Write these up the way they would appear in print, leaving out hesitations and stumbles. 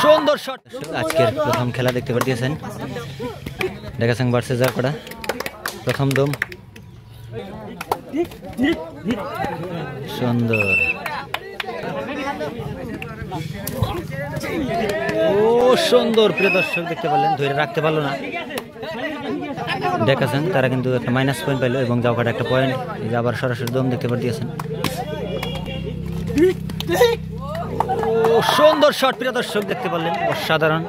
সুন্দর শট। আজকের প্রথম খেলা দেখতে পাচ্ছেন ডেকাসাং ভার্সেস জাওকাটা। প্রথম দম সুন্দর। সুন্দর প্রিয় দর্শক দেখতে পারলেন, ধরে রাখতে পারলো না ডেকাসাং, তারা কিন্তু একটা মাইনাস পয়েন্ট পাইলো এবং জাওকাটা একটা পয়েন্ট। আবার সরাসরি দম দেখতে পাচ্ছেন। সুন্দর শট প্রিয় দর্শক দেখতে পারলেন, অসাধারণ।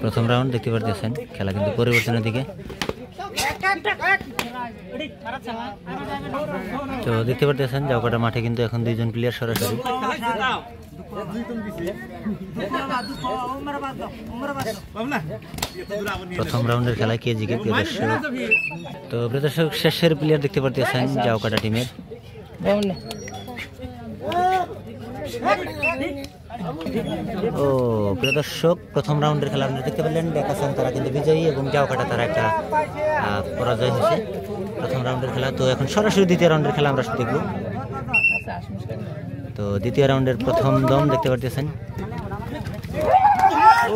প্রথম রাউন্ড দেখতে পাচ্ছেন, খেলা কিন্তু পরিবর্তনের দিকে। তো দেখতে পাচ্ছেন জাওকাটা মাঠে কিন্তু এখন দুইজন প্লেয়ার সরাসরি। প্রথম রাউন্ডের খেলায় কে জিকে প্রিয় দর্শক। তো প্রিয় দর্শক শেষের প্লেয়ার দেখতে পাচ্ছেন জাওকাটা টিমের। ও প্রিয় দর্শক প্রথম রাউন্ডের খেলা আপনারা দেখতে পেলেন, ডেকাসাং তারা কিন্তু বিজয়ী এবং জাওকাটা তারা একটা পরাজয় হয়েছে প্রথম রাউন্ডের খেলা। তো এখন সরাসরি দ্বিতীয় রাউন্ডের খেলা আমরা দেখব। তো দ্বিতীয় রাউন্ডের প্রথম দম দেখতে পাচ্ছেন।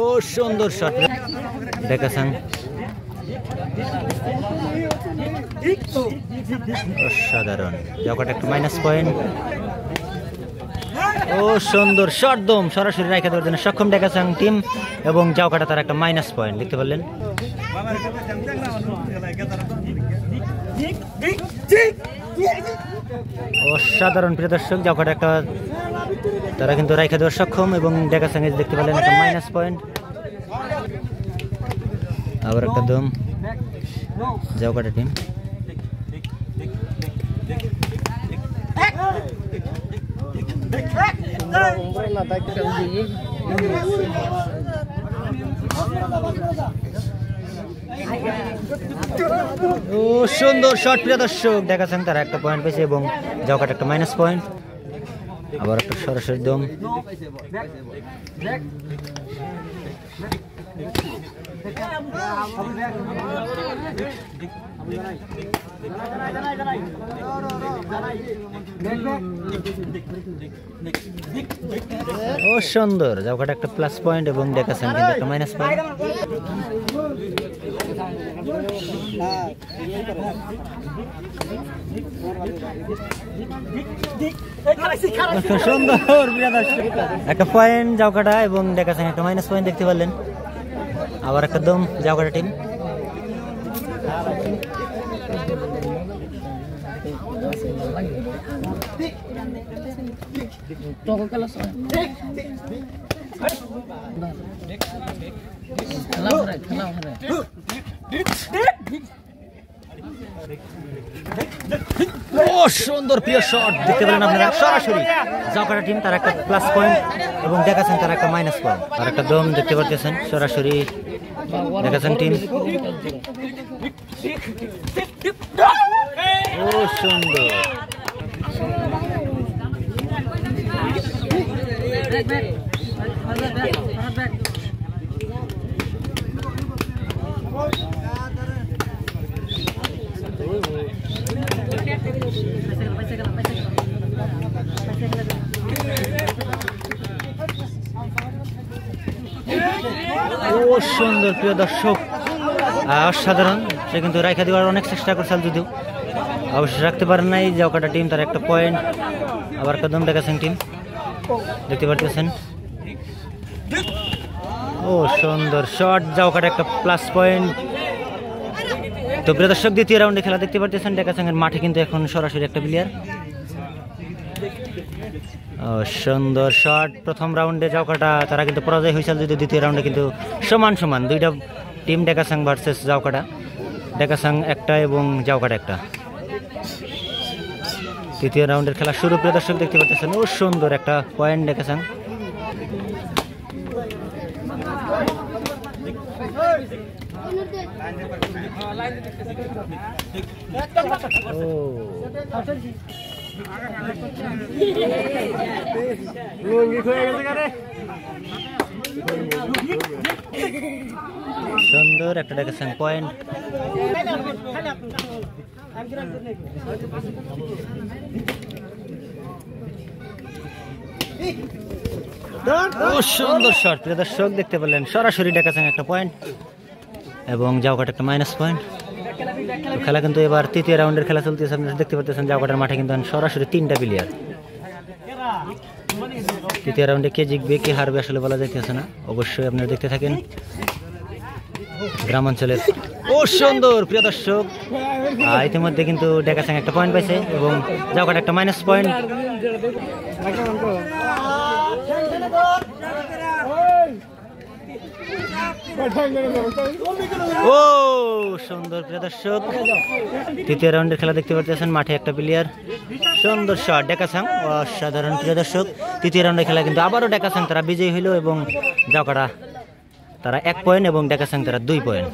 ও সুন্দর শট ডেকাসাং, অসাধারণ। জাওকাটা একটু মাইনাস পয়েন্ট। ও সুন্দর শট দম সরাসরি রাখা দেওয়ার জন্য সক্ষম ডেকাসাং টিম এবং জাওকাটা তার একটা মাইনাস পয়েন্ট দেখতে পারলেন। অসাধারণ প্রিয় দর্শক, জাওকাটা একটা তারা কিন্তু রাখা দেওয়ার সক্ষম এবং ডেকাসাং দেখতে পারলেন একটা মাইনাস পয়েন্ট। আবার একটা দম জাওকাটা টিম। ও সুন্দর শট প্রিয় দর্শক, ডেকাসাং তারা একটা পয়েন্ট পেয়েছে এবং জাওকাটা একটা মাইনাস পয়েন্ট। আবার একটা সরাসরি দম। ও সুন্দর, জাওকাটা একটা প্লাস পয়েন্ট এবং ডেকাসাং কিন্তু একটা মাইনাস পয়েন্ট। সুন্দর একটা পয়েন্ট জাওকাটা এবং ডেকাসাং একটা মাইনাস পয়েন্ট দেখতে পারলেন। আবার একটা দম জাওকাটা টিম। ও সুন্দর প্রিয় শট দেখতে পেলেন আপনারা সরাসরি। জাওকাটা টিম তার একটা প্লাস পয়েন্ট এবং ডেকাসাং তার একটা মাইনাস পয়েন্ট। আর একটা দম দেখতে পাচ্ছেন সরাসরি ডেকাসাং টিম। ও সুন্দর, ও সুন্দর প্রিয় দর্শক, অসাধারণ। সে কিন্তু রাখা দেওয়ার অনেক চেষ্টা করছে, যদিও অবশ্যই রাখতে পারেন নাই। জাউকাটা টিম তার একটা পয়েন্ট। আবার কদম ডেকাসিং টিম দেখতে পারতেছেন। ও সুন্দর শট, জাউকাটা একটা প্লাস পয়েন্ট। তো প্রিয় দর্শক, দ্বিতীয় রাউন্ডে খেলা দেখতে পারতেছেন। ডেকাসিং এর মাঠে কিন্তু এখন সরাসরি একটা প্লেয়ার। সুন্দর শট। প্রথম রাউন্ডে জাউকাটা তারা কিন্তু পরাজয় হয়েছিল, যদি দ্বিতীয় রাউন্ডে কিন্তু সমান সমান দুইটা টিম, ডেকাসাং ভার্সেস জাউকাটা। ডেকাসাং একটা এবং জাউকাটা একটা। তৃতীয় রাউন্ডের খেলা শুরু প্রিয় দর্শক দেখতে পাচ্ছেন। ও সুন্দর একটা পয়েন্ট ডেকাসাং। সুন্দর একটা ডেকাসাং পয়েন্ট। ও সুন্দর শট প্রিয় দর্শক দেখতে পেলেন। সরাসরি ডেকাসাং একটা পয়েন্ট এবং জাউকাটা একটা মাইনাস পয়েন্ট। খেলা কিন্তু এবার তৃতীয় রাউন্ডের খেলা চলতেছে। আপনারা দেখতে পাচ্ছেন জাউকাটার মাঠে কিন্তু সরাসরি তিনটা প্লেয়ার। তৃতীয় রাউন্ডে কে জিতবে কে হারবে আসলে বলা যাইতেছে না। অবশ্যই আপনারা দেখতে থাকেন গ্রামাঞ্চলের। ও সুন্দর প্রিয় দর্শক, ইতিমধ্যে কিন্তু ডেকাসাং একটা পয়েন্ট পাইছে এবং জাউকাটা একটা মাইনাস পয়েন্ট। ও সুন্দর প্রিয় দর্শক, তৃতীয় রাউন্ডের খেলা দেখতে পাচ্ছেন। মাঠে একটা প্লেয়ার। সুন্দর শট ডেকাসাং, অসাধারণ প্রিয় দর্শক। তৃতীয় রাউন্ডের খেলা কিন্তু আবারও ডেকাসাং তারা বিজয়ী হইল এবং জাউকাটা তারা 1 পয়েন্ট এবং ডেকাসাং তারা 2 পয়েন্ট।